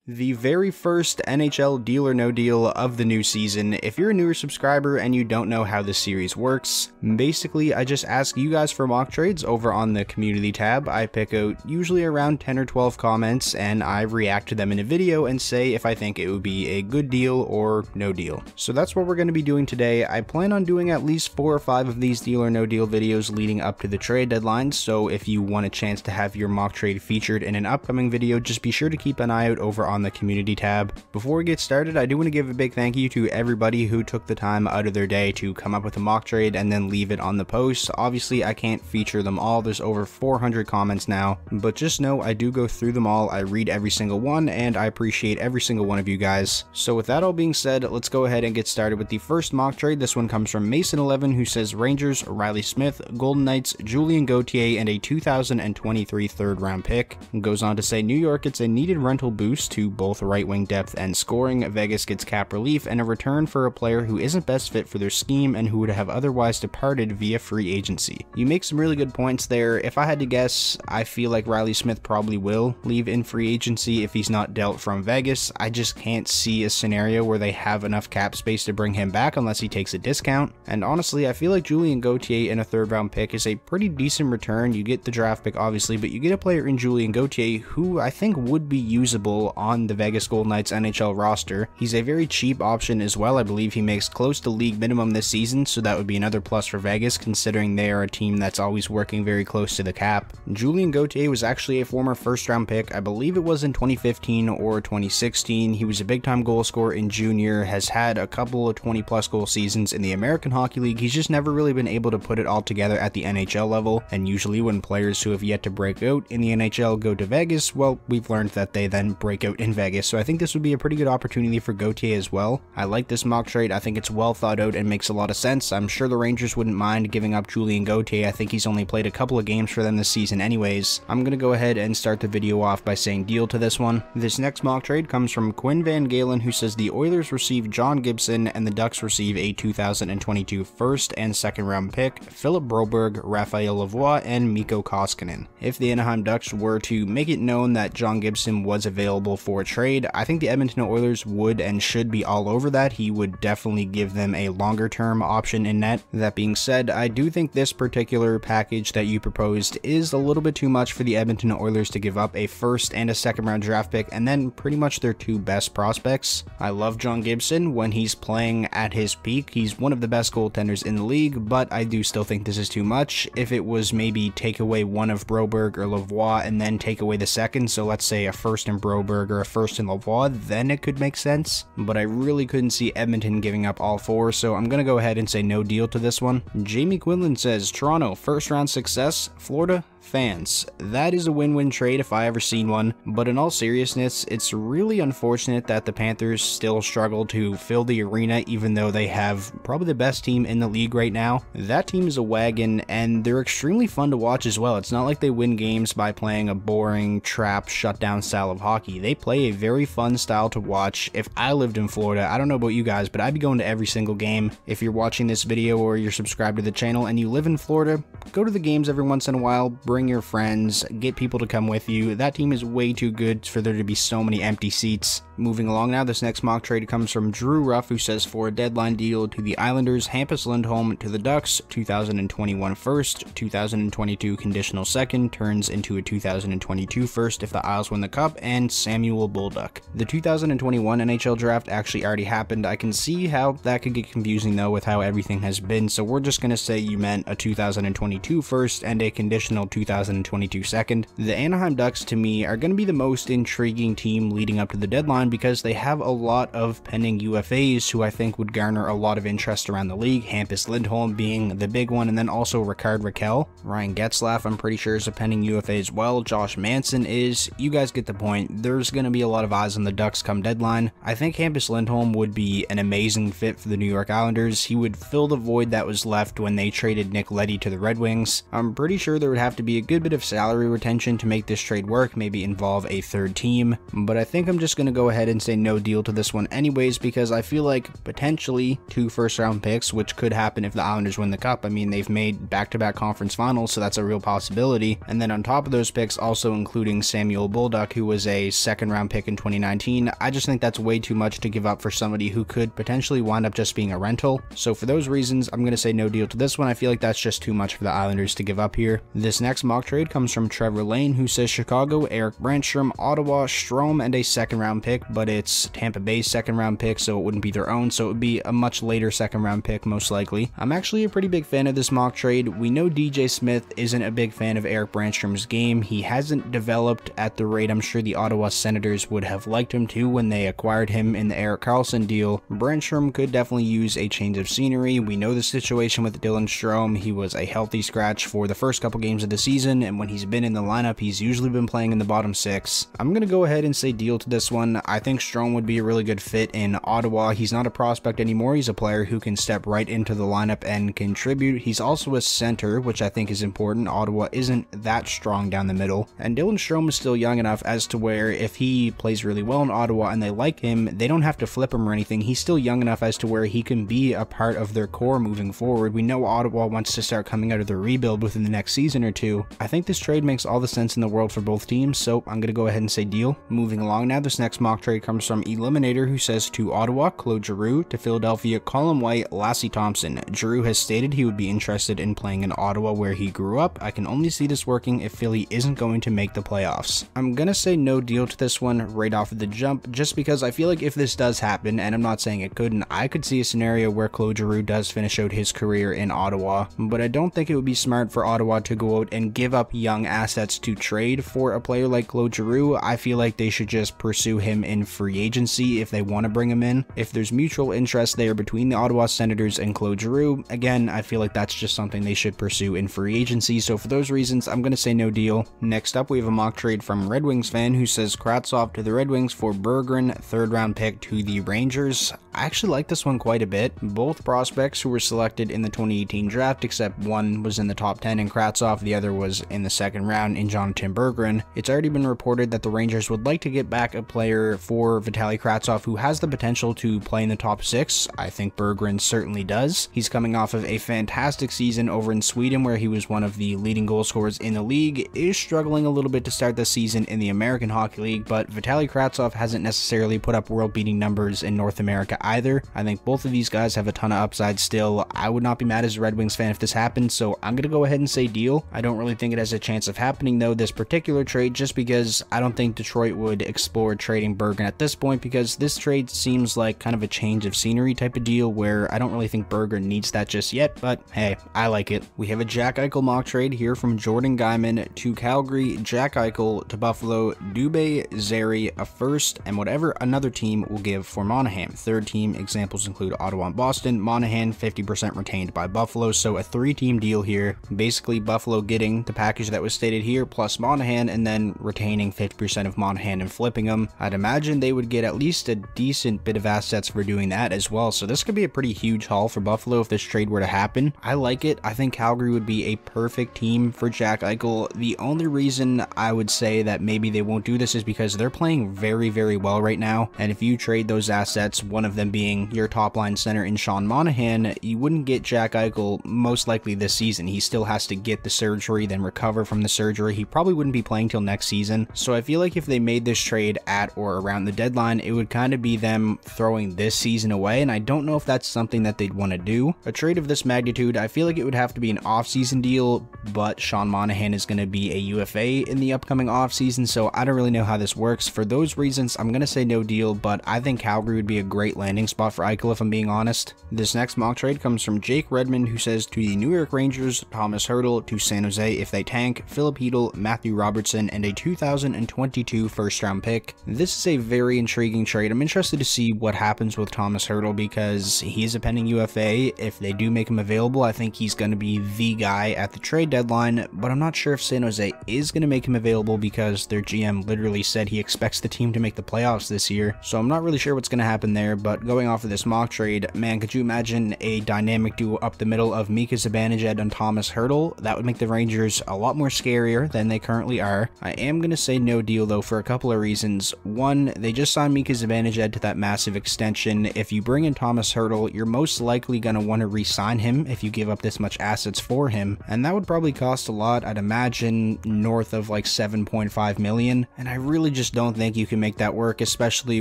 The very first NHL Deal or No Deal of the new season. If you're a newer subscriber and you don't know how this series works, basically I just ask you guys for mock trades over on the community tab. I pick out usually around 10 or 12 comments and I react to them in a video and say if I think it would be a good deal or no deal. So that's what we're going to be doing today. I plan on doing at least 4 or 5 of these Deal or No Deal videos leading up to the trade deadline, so if you want a chance to have your mock trade featured in an upcoming video, just be sure to keep an eye out over on the community tab. Before we get started, I do want to give a big thank you to everybody who took the time out of their day to come up with a mock trade and then leave it on the post. Obviously, I can't feature them all. There's over 400 comments now, but just know I do go through them all. I read every single one, and I appreciate every single one of you guys. So with that all being said, let's go ahead and get started with the first mock trade. This one comes from Mason11, who says Rangers, Riley Smith, Golden Knights, Julien Gauthier, and a 2023 third round pick. And goes on to say New York gets a needed rental boost to both right wing depth and scoring. Vegas gets cap relief and a return for a player who isn't best fit for their scheme and who would have otherwise departed via free agency. You make some really good points there. If I had to guess, I feel like Riley Smith probably will leave in free agency if he's not dealt from Vegas. I just can't see a scenario where they have enough cap space to bring him back unless he takes a discount. And honestly, I feel like Julien Gauthier in a third round pick is a pretty decent return. You get the draft pick obviously, but you get a player in Julien Gauthier who I think would be usable on the Vegas Golden Knights NHL roster. He's a very cheap option as well. I believe he makes close to league minimum this season, so that would be another plus for Vegas considering they are a team that's always working very close to the cap. Julien Gauthier was actually a former first round pick. I believe it was in 2015 or 2016. He was a big time goal scorer in junior, has had a couple of 20 plus goal seasons in the American Hockey League. He's just never really been able to put it all together at the NHL level, and usually when players who have yet to break out in the NHL go to Vegas, well, we've learned that they then break out in Vegas. So I think this would be a pretty good opportunity for Gauthier as well. I like this mock trade. I think it's well thought out and makes a lot of sense. I'm sure the Rangers wouldn't mind giving up Julien Gauthier. I think he's only played a couple of games for them this season anyways. I'm going to go ahead and start the video off by saying deal to this one. This next mock trade comes from Quinn Van Galen, who says the Oilers receive John Gibson and the Ducks receive a 2022 first and second round pick, Philip Broberg, Raphael Lavoie, and Mikko Koskinen. If the Anaheim Ducks were to make it known that John Gibson was available for a trade, I think the Edmonton Oilers would and should be all over that. He would definitely give them a longer term option in net. That being said, I do think this particular package that you proposed is a little bit too much for the Edmonton Oilers to give up a first and a second round draft pick and then pretty much their two best prospects. I love John Gibson when he's playing at his peak. He's one of the best goaltenders in the league, but I do still think this is too much. If it was maybe take away one of Broberg or Lavoie and then take away the second, so let's say a first in Broberg or a first in Lavoie, then it could make sense, but I really couldn't see Edmonton giving up all 4, so I'm gonna go ahead and say no deal to this one. Jamie Quinlan says Toronto first round success, Florida fans. That is a win-win trade if I ever seen one, but in all seriousness, it's really unfortunate that the Panthers still struggle to fill the arena even though they have probably the best team in the league right now. That team is a wagon and they're extremely fun to watch as well. It's not like they win games by playing a boring, trap, shutdown style of hockey. They play a very fun style to watch. If I lived in Florida, I don't know about you guys, but I'd be going to every single game. If you're watching this video or you're subscribed to the channel and you live in Florida, go to the games every once in a while, bring your friends, get people to come with you. That team is way too good for there to be so many empty seats. Moving along now, this next mock trade comes from Drew Ruff, who says for a deadline deal to the Islanders, Hampus Lindholm to the Ducks, 2021 first, 2022 conditional second, turns into a 2022 first if the Isles win the Cup, and Samuel Bolduc. The 2021 NHL draft actually already happened. I can see how that could get confusing though with how everything has been, so we're just going to say you meant a 2022 first and a conditional 2022 second. The Anaheim Ducks to me are going to be the most intriguing team leading up to the deadline because they have a lot of pending UFAs who I think would garner a lot of interest around the league, Hampus Lindholm being the big one, and then also Rickard Rakell. Ryan Getzlaf I'm pretty sure is a pending UFA as well. Josh Manson is. You guys get the point. There's going to be a lot of eyes on the Ducks come deadline. I think Hampus Lindholm would be an amazing fit for the New York Islanders. He would fill the void that was left when they traded Nick Leddy to the Red Wings. I'm pretty sure there would have to be be a good bit of salary retention to make this trade work, maybe involve a third team, but I think I'm just going to go ahead and say no deal to this one anyways, because I feel like potentially 2 first-round picks, which could happen if the Islanders win the Cup. I mean, they've made back-to-back conference finals, so that's a real possibility. And then on top of those picks, also including Samuel Bolduc, who was a second-round pick in 2019. I just think that's way too much to give up for somebody who could potentially wind up just being a rental. So for those reasons, I'm going to say no deal to this one. I feel like that's just too much for the Islanders to give up here. This next mock trade comes from Trevor Lane, who says Chicago, Eric Brandstrom, Ottawa, Strome, and a second-round pick, but it's Tampa Bay's second-round pick, so it wouldn't be their own, so it would be a much later second-round pick, most likely. I'm actually a pretty big fan of this mock trade. We know DJ Smith isn't a big fan of Eric Brandstrom's game. He hasn't developed at the rate I'm sure the Ottawa Senators would have liked him to when they acquired him in the Erik Karlsson deal. Brandstrom could definitely use a change of scenery. We know the situation with Dylan Strome. He was a healthy scratch for the first couple games of the season, and when he's been in the lineup, he's usually been playing in the bottom 6. I'm going to go ahead and say deal to this one. I think Strome would be a really good fit in Ottawa. He's not a prospect anymore. He's a player who can step right into the lineup and contribute. He's also a center, which I think is important. Ottawa isn't that strong down the middle, and Dylan Strome is still young enough as to where if he plays really well in Ottawa and they like him, they don't have to flip him or anything. He's still young enough as to where he can be a part of their core moving forward. We know Ottawa wants to start coming out of the rebuild within the next season or two. I think this trade makes all the sense in the world for both teams, so I'm going to go ahead and say deal. Moving along now, this next mock trade comes from Eliminator, who says to Ottawa, Claude Giroux, to Philadelphia, Colin White, Lassie Thompson. Giroux has stated he would be interested in playing in Ottawa where he grew up. I can only see this working if Philly isn't going to make the playoffs. I'm going to say no deal to this one right off of the jump, just because I feel like if this does happen, and I'm not saying it couldn't, I could see a scenario where Claude Giroux does finish out his career in Ottawa, but I don't think it would be smart for Ottawa to go out and give up young assets to trade for a player like Claude Giroux. I feel like they should just pursue him in free agency if they want to bring him in. If there's mutual interest there between the Ottawa Senators and Claude Giroux, again, I feel like that's just something they should pursue in free agency, so for those reasons, I'm going to say no deal. Next up, we have a mock trade from Red Wings fan who says Kravtsov to the Red Wings for Berggren, third-round pick to the Rangers. I actually like this one quite a bit. Both prospects who were selected in the 2018 draft, except one was in the top 10 in Kravtsov, the other was in the second round in Jonathan Berggren. It's already been reported that the Rangers would like to get back a player for Vitaly Kravtsov who has the potential to play in the top 6. I think Berggren certainly does. He's coming off of a fantastic season over in Sweden where he was one of the leading goal scorers in the league, is struggling a little bit to start the season in the American Hockey League, but Vitaly Kravtsov hasn't necessarily put up world-beating numbers in North America either. I think both of these guys have a ton of upside still. I would not be mad as a Red Wings fan if this happened, so I'm going to go ahead and say deal. I don't really think it has a chance of happening though, this particular trade, just because I don't think Detroit would explore trading Berggren at this point, because this trade seems like kind of a change of scenery type of deal where I don't really think Berggren needs that just yet, but hey, I like it. We have a Jack Eichel mock trade here from Jordan Guyman to Calgary, Jack Eichel to Buffalo, Dubé, Zary, a first, and whatever another team will give for Monahan. Third team examples include Ottawa and Boston. Monahan 50% retained by Buffalo, so a 3-team deal here. Basically Buffalo getting the package that was stated here plus Monahan, and then retaining 50% of Monahan and flipping them. I'd imagine they would get at least a decent bit of assets for doing that as well, so this could be a pretty huge haul for Buffalo if this trade were to happen. I like it. I think Calgary would be a perfect team for Jack Eichel. The only reason I would say that maybe they won't do this is because they're playing very, very well right now, and if you trade those assets, one of them being your top line center in Sean Monahan, you wouldn't get Jack Eichel most likely this season. He still has to get the surgery, then recover from the surgery. He probably wouldn't be playing till next season, so I feel like if they made this trade at or around the deadline, it would kind of be them throwing this season away, and I don't know if that's something that they'd want to do. A trade of this magnitude, I feel like it would have to be an off-season deal, but Sean Monahan is going to be a UFA in the upcoming off-season, so I don't really know how this works. For those reasons, I'm going to say no deal, but I think Calgary would be a great landing spot for Eichel if I'm being honest. This next mock trade comes from Jake Redmond, who says to the New York Rangers, Thomas Hertl to San Jose if they tank, Philip Hedl, Matthew Robertson, and a 2022 first-round pick. This is a very intriguing trade. I'm interested to see what happens with Thomas Hertl because he's a pending UFA. If they do make him available, I think he's going to be the guy at the trade deadline, but I'm not sure if San Jose is going to make him available because their GM literally said he expects the team to make the playoffs this year, so I'm not really sure what's going to happen there. But going off of this mock trade, man, could you imagine a dynamic duo up the middle of Mika Zibanejad and Thomas Hertl? That would make the Rangers Rangers a lot more scarier than they currently are. I am going to say no deal though for a couple of reasons. One, they just signed Mika Zibanejad to that massive extension. If you bring in Thomas Hertl, you're most likely going to want to re-sign him if you give up this much assets for him, and that would probably cost a lot. I'd imagine north of like 7.5 million, and I really just don't think you can make that work, especially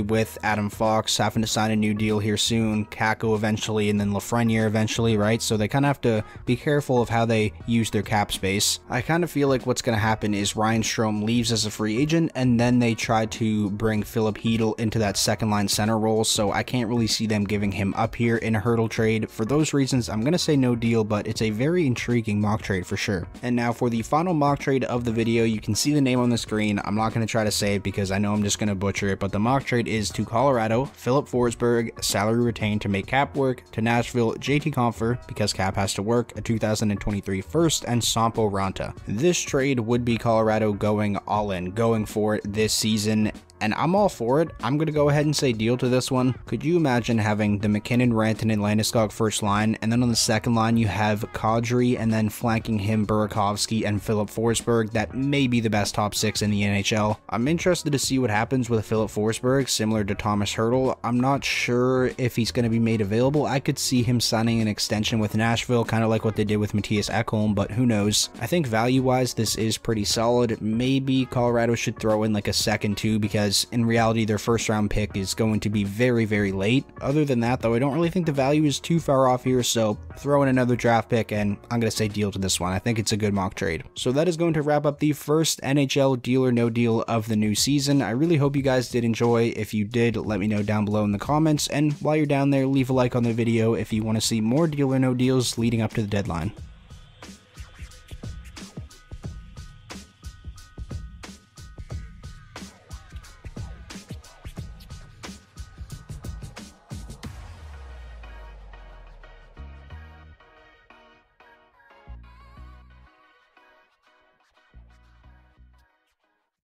with Adam Fox having to sign a new deal here soon, Kakko eventually, and then Lafreniere eventually, right? So they kind of have to be careful of how they use their cap space. I kind of feel like what's going to happen is Ryan Strome leaves as a free agent, and then they try to bring Philip Hedl into that second line center role, so I can't really see them giving him up here in a Hertl trade. For those reasons, I'm going to say no deal, but it's a very intriguing mock trade for sure. And now for the final mock trade of the video, you can see the name on the screen. I'm not going to try to say it because I know I'm just going to butcher it, but the mock trade is to Colorado, Philip Forsberg, salary retained to make cap work, to Nashville, JT Compher, because cap has to work, a 2023 first, and Sampo Ranta. This trade would be Colorado going all in, going for it this season, and I'm all for it. I'm going to go ahead and say deal to this one. Could you imagine having the McKinnon, Rantanen, and Landeskog first line, and then on the second line you have Kadri, and then flanking him Burakovsky and Philip Forsberg? That may be the best top six in the NHL. I'm interested to see what happens with Philip Forsberg, similar to Thomas Hertl. I'm not sure if he's going to be made available. I could see him signing an extension with Nashville, kind of like what they did with Mattias Ekholm, but who knows. I think value-wise, this is pretty solid. Maybe Colorado should throw in like a second too, because in reality their first round pick is going to be very, very late. Other than that though, I don't really think the value is too far off here, so throw in another draft pick, and I'm going to say deal to this one. I think it's a good mock trade. So that is going to wrap up the first NHL deal or no deal of the new season. I really hope you guys did enjoy. If you did, let me know down below in the comments, and while you're down there, leave a like on the video if you want to see more deal or no deals leading up to the deadline.